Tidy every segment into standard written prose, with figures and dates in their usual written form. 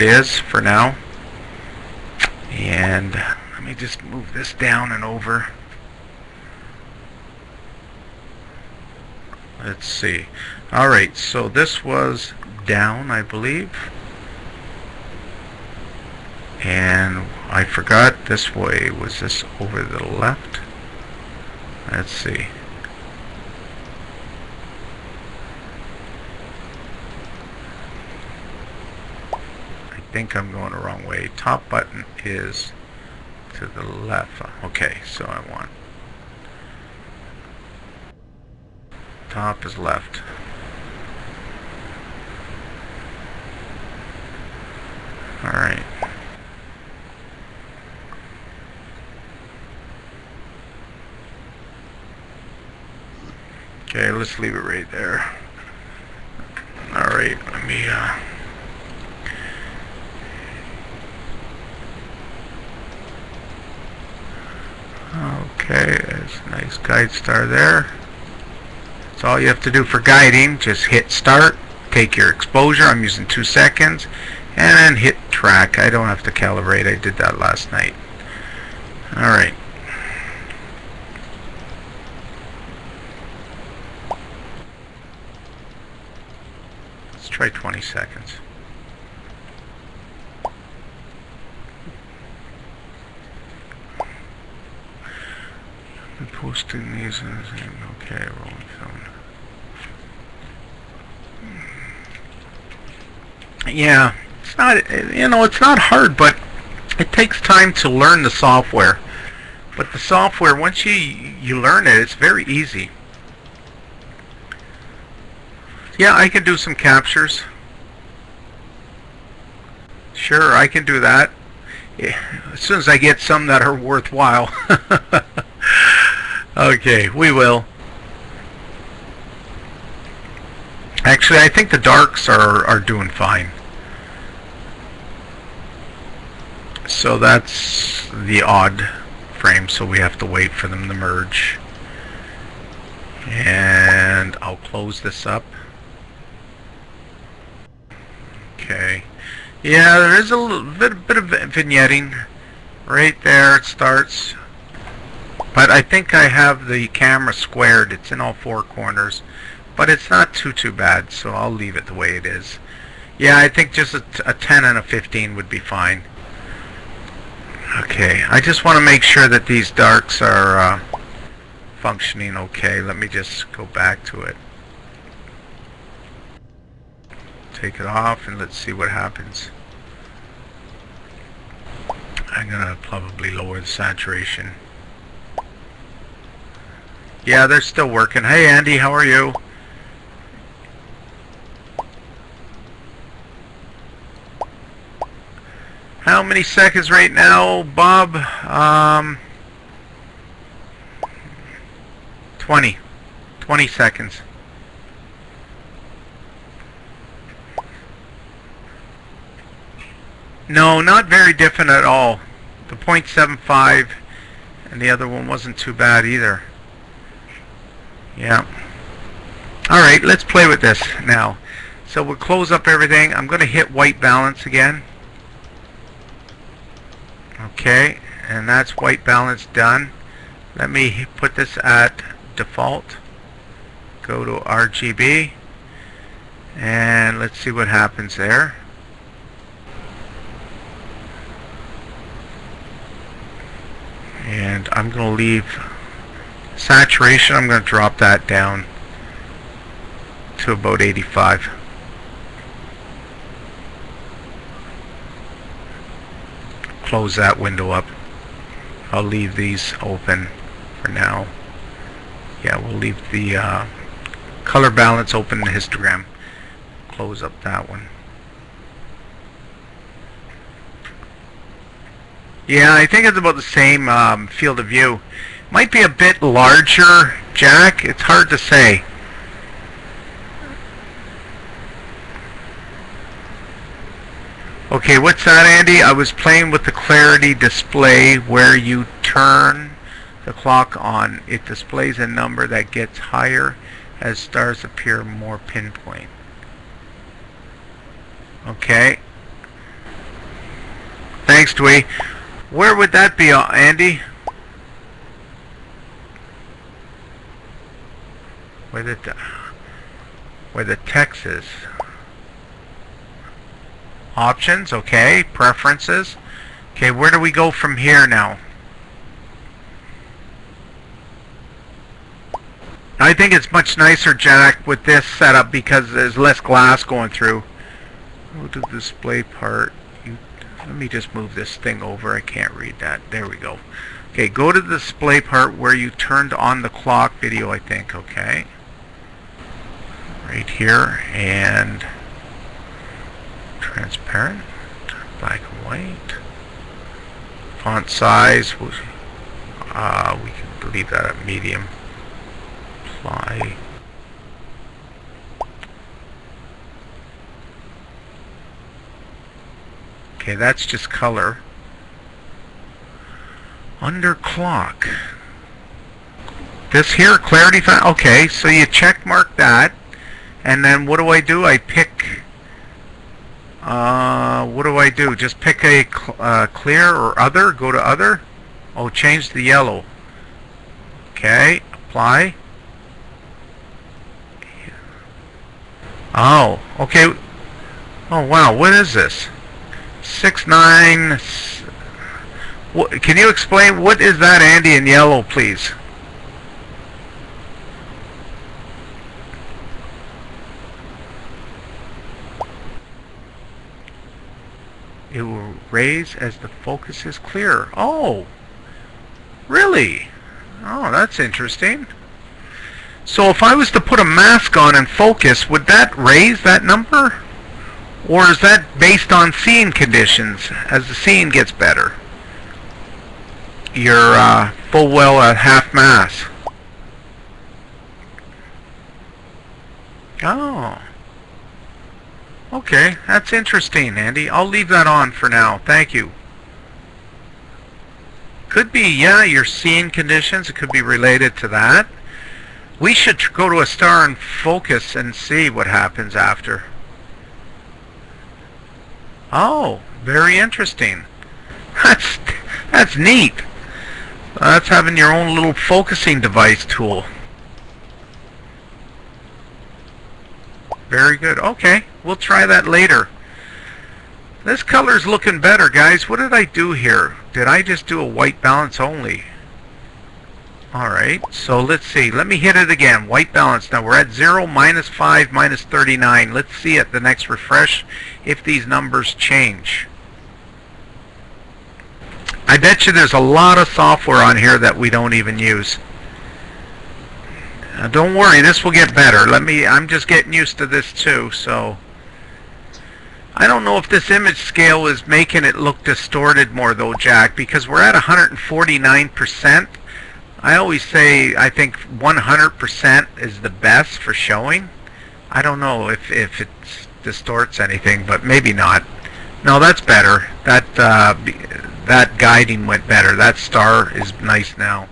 it is for now. And let me just move this down and over. Let's see. Alright, so this was down, I believe. And I forgot this way. Was this over the left? Let's see. I think I'm going the wrong way. Top button is to the left. Okay, so I want top is left. Alright. Okay, let's leave it right there. Alright, let me okay, there's a nice guide star there. That's all you have to do for guiding. Just hit start, take your exposure. I'm using 2 seconds, and then hit track. I don't have to calibrate. I did that last night. Alright. Let's try 20 seconds. I'm posting these in the same. Okay, rolling film. Yeah, it's not, it's not hard, but it takes time to learn the software. But the software, once you learn it, it's very easy. Yeah, I can do some captures. Sure, I can do that. Yeah, as soon as I get some that are worthwhile. Okay, we will. Actually, I think the darks are doing fine. So that's the odd frame, so we have to wait for them to merge. And I'll close this up. Okay. Yeah, there is a little bit of vignetting. Right there it starts. But I think I have the camera squared. It's in all 4 corners. But it's not too bad, so I'll leave it the way it is. Yeah, I think just a 10 and a 15 would be fine. Okay, I just want to make sure that these darks are functioning okay. Let me just go back to it. Take it off and let's see what happens. I'm gonna probably lower the saturation. Yeah, they're still working. Hey Andy, how are you? How many seconds right now, Bob? 20 seconds. No, not very different at all. The 0.75 and the other one wasn't too bad either. Yeah. Alright, let's play with this now. So we'll close up everything. I'm going to hit white balance again. Okay, and that's white balance done. Let me put this at default. Go to RGB. And let's see what happens there. And I'm going to leave saturation. I'm going to drop that down to about 85. Close that window up. I'll leave these open for now. Yeah, we'll leave the color balance open in the histogram. Close up that one. Yeah, I think it's about the same field of view. Might be a bit larger, Jack. It's hard to say. Okay, what's that, Andy? I was playing with the clarity display where you turn the clock on. It displays a number that gets higher as stars appear more pinpoint. Okay. Thanks, Dwee. Where would that be, Andy? Where the text is. Options, okay. Preferences. Okay, where do we go from here now? I think it's much nicer, Jack, with this setup because there's less glass going through. Go to the display part. Let me just move this thing over. I can't read that. There we go. Okay, go to the display part where you turned on the clock video, I think. Okay. Right here. And transparent. Black and white. Font size. We can leave that at medium. Apply. Okay, that's just color. Under clock. This here, clarity found. Okay, so you check mark that. And then what do? I pick. What do I do? Just pick a clear or other. Go to other. Oh, change the yellow. Okay, apply. Oh, okay. Oh, wow, what is this? 6.9. Can you explain what is that, Andy, in yellow, please? It will raise as the focus is clearer. Oh, really? Oh, that's interesting. So if I was to put a mask on and focus, would that raise that number? Or is that based on scene conditions as the scene gets better? You're full well at half mass. Oh. Okay, that's interesting, Andy. I'll leave that on for now. Thank you. Could be, yeah, your scene conditions. It could be related to that. We should go to a star and focus and see what happens after. Oh, very interesting. That's neat. That's having your own little focusing device tool. Very good. Okay, we'll try that later. This color's looking better, guys. What did I do here? Did I just do a white balance only? Alright, so let's see. Let me hit it again. White balance. Now we're at 0, -5, -39. Let's see at the next refresh if these numbers change. I bet you there's a lot of software on here that we don't even use. Now don't worry, this will get better. I'm just getting used to this too, so I don't know if this image scale is making it look distorted more though, Jack, because we're at 149%. I always say I think 100% is the best for showing. I don't know if it distorts anything, but maybe not. No, that's better. That guiding went better. That star is nice now.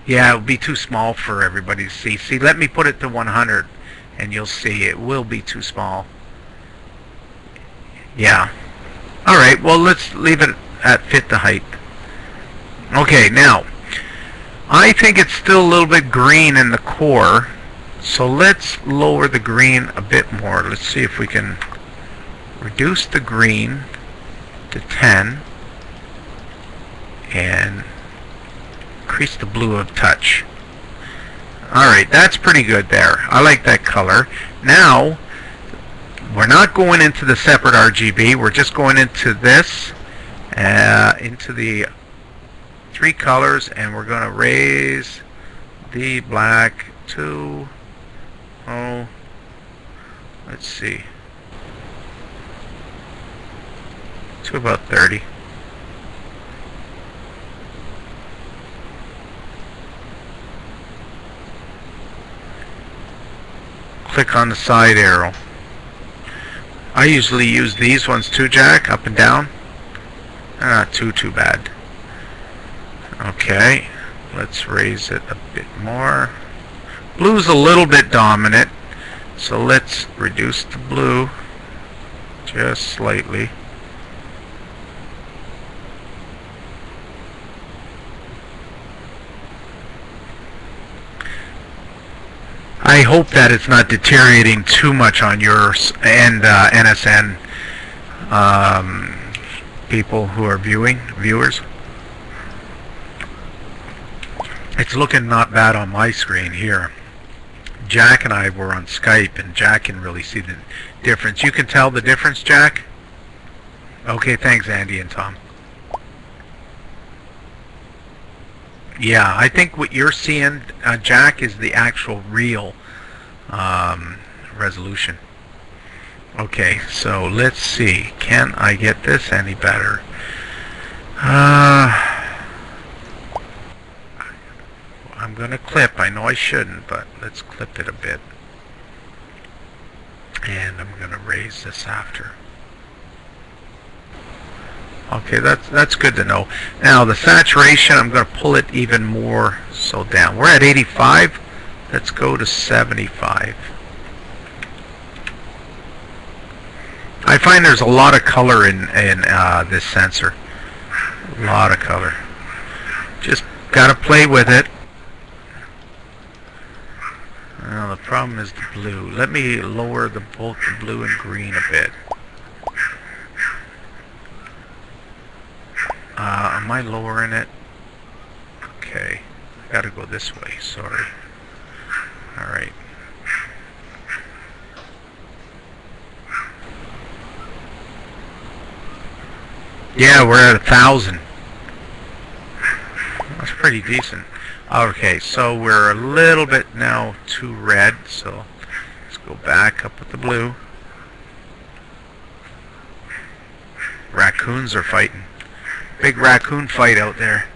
Yeah, it would be too small for everybody to see. See, let me put it to 100 and you'll see it will be too small. Yeah. Alright, well let's leave it at fit the height. Okay, now I think it's still a little bit green in the core, so let's lower the green a bit more. Let's see if we can reduce the green to 10 and increase the blue a touch. Alright, that's pretty good there. I like that color. Now we're not going into the separate RGB, we're just going into this, into the 3 colors, and we're going to raise the black to, oh, let's see, to about 30. Click on the side arrow. I usually use these ones too, Jack, up and down. Not too bad. Okay, let's raise it a bit more. Blue's a little bit dominant, so let's reduce the blue just slightly. I hope that it's not deteriorating too much on yours and NSN people who are viewers. It's looking not bad on my screen here. Jack and I were on Skype, and Jack can really see the difference. You can tell the difference, Jack? Okay, thanks, Andy and Tom. Yeah, I think what you're seeing, Jack, is the actual real resolution. Okay, so let's see. Can I get this any better? I'm going to clip. I know I shouldn't, but let's clip it a bit. And I'm going to raise this after. Okay, that's good to know. Now the saturation, I'm going to pull it even more so down. We're at 85. Let's go to 75. I find there's a lot of color in this sensor. A lot of color. Just got to play with it. Now the problem is the blue. Let me lower both the blue and green a bit. Am I lowering it? Okay. I gotta go this way, sorry. Alright. Yeah, we're at 1,000. That's pretty decent. Okay, so we're a little bit now too red, so let's go back up with the blue. Raccoons are fighting. Big raccoon fight out there.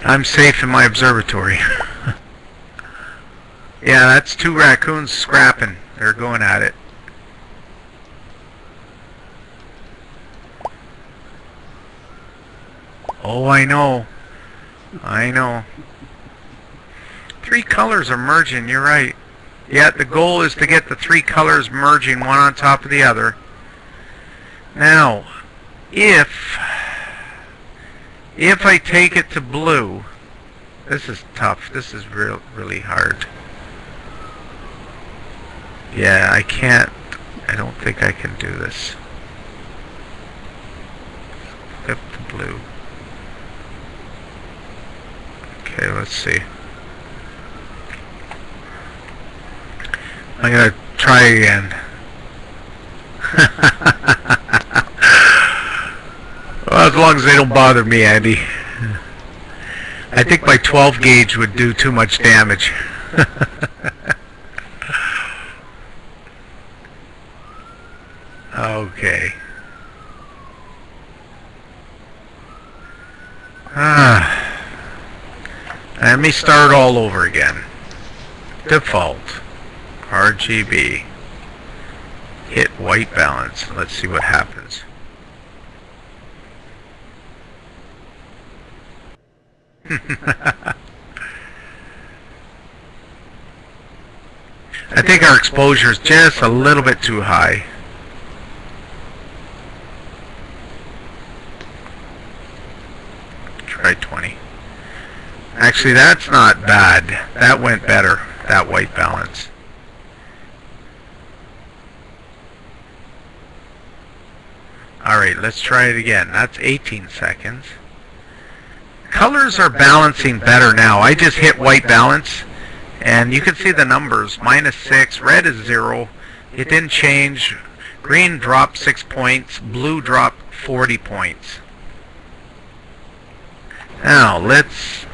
I'm safe in my observatory. Yeah, that's 2 raccoons scrapping. They're going at it. Oh, I know. I know. 3 colors are merging, you're right. Yeah, the goal is to get the 3 colors merging one on top of the other. Now, if I take it to blue, this is tough. This is really hard. Yeah, I can't. I don't think I can do this. Flip to blue. Okay, let's see. I'm gonna try again. Well, as long as they don't bother me, Andy. I think my 12 gauge would do too much damage. Okay. Let me start all over again. Default. RGB. Hit white balance. Let's see what happens. I think our exposure is just a little bit too high. Try 20. Actually, that's not bad. That went better, that white balance. Alright, let's try it again. That's 18 seconds. Colors are balancing better now. I just hit white balance, and you can see the numbers. -6, red is 0. It didn't change. Green dropped 6 points. Blue dropped 40 points. Now, let's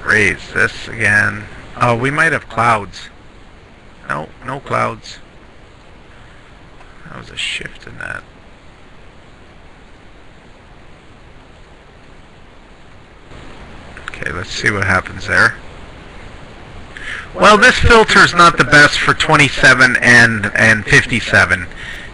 raise this again. Oh, we might have clouds. No, no clouds. That was a shift in that. Okay, let's see what happens there. Well, this filter is not the best for 27 and 57.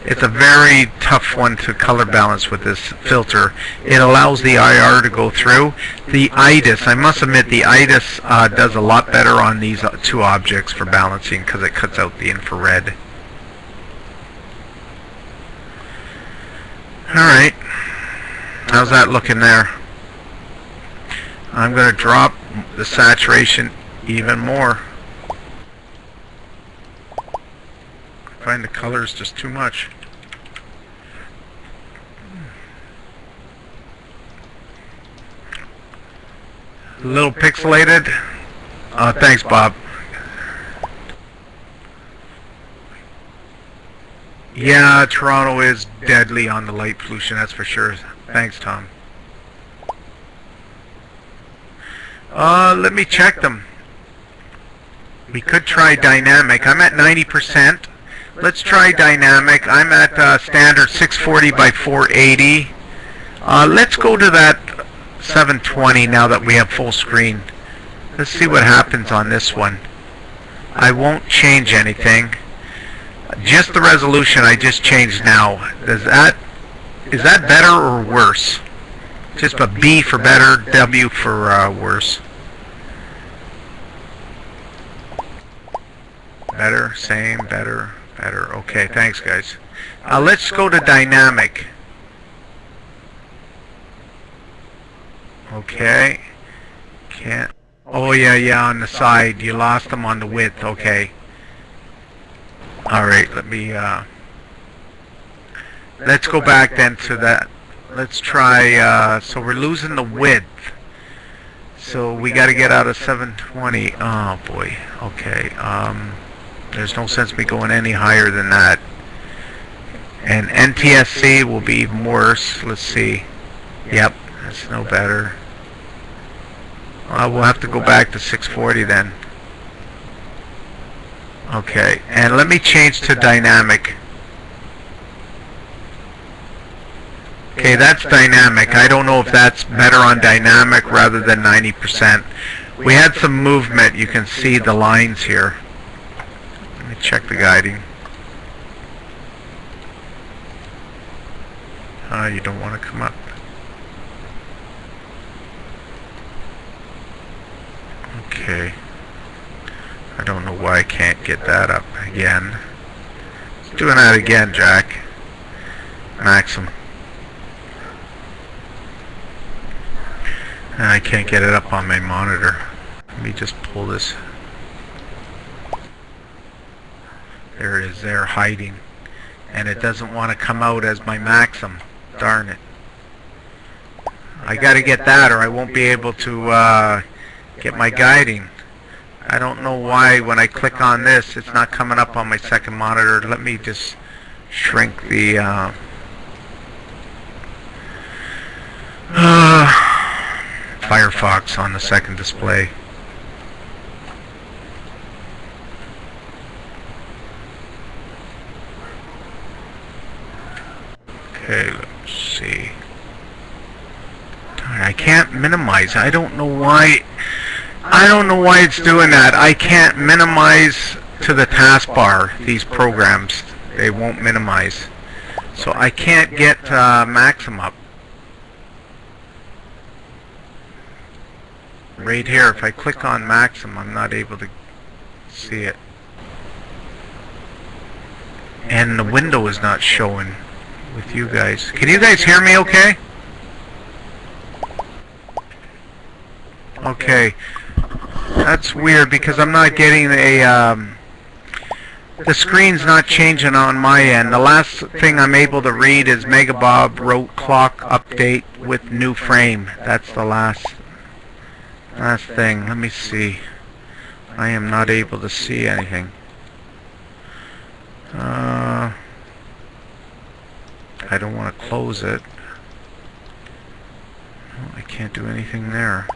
It's a very tough one to color balance with this filter. It allows the IR to go through. The IDIS, I must admit, the IDIS does a lot better on these 2 objects for balancing because it cuts out the infrared. Alright, how's that looking there? I'm going to drop the saturation Even more. I find the colors just too much. A little pixelated. Thanks, Bob. Yeah, Toronto is deadly on the light pollution, that's for sure. Thanks, Tom. Let me check them. We could try dynamic. I'm at 90%. Let's try dynamic. I'm at standard 640 by 480. Let's go to that 720 now that we have full screen. Let's see what happens on this one. I won't change anything. Just the resolution I just changed now. Is that better or worse? Just a B for better, W for worse. Better, same, better, better. Okay, thanks guys. Let's go to dynamic. Okay. Can't. Oh yeah, on the side. You lost them on the width. Okay. Alright, let's go back then to that. Let's try, so we're losing the width. So we got to get out of 720. Oh boy. Okay. There's no sense me going any higher than that. And NTSC will be even worse. Let's see. Yep, that's no better. We'll have to go back to 640 then. Okay, and let me change to dynamic. Okay, that's dynamic. I don't know if that's better on dynamic rather than 90%. We had some movement. You can see the lines here. Let me check the guiding. You don't want to come up. Okay. I don't know why I can't get that up again. Let's do that again, Jack. Maxim. I can't get it up on my monitor. Let me just pull this. There it is, there, hiding. And it doesn't want to come out as my Maxim. Darn it. I gotta get that or I won't be able to get my guiding. I don't know why when I click on this it's not coming up on my second monitor. Let me just shrink the Firefox on the second display. Okay, let's see. Darn, I can't minimize. I don't know why. I don't know why it's doing that. I can't minimize to the taskbar. These programs, they won't minimize. So I can't get Maxim up. Right here, if I click on Maxim, I'm not able to see it. And the window is not showing with you guys. Can you guys hear me okay? Okay. That's weird because I'm not getting a, the screen's not changing on my end. The last thing I'm able to read is Megabob wrote clock update with new frame. That's the last thing. Let me see. I am not able to see anything. I don't want to close it. I can't do anything there.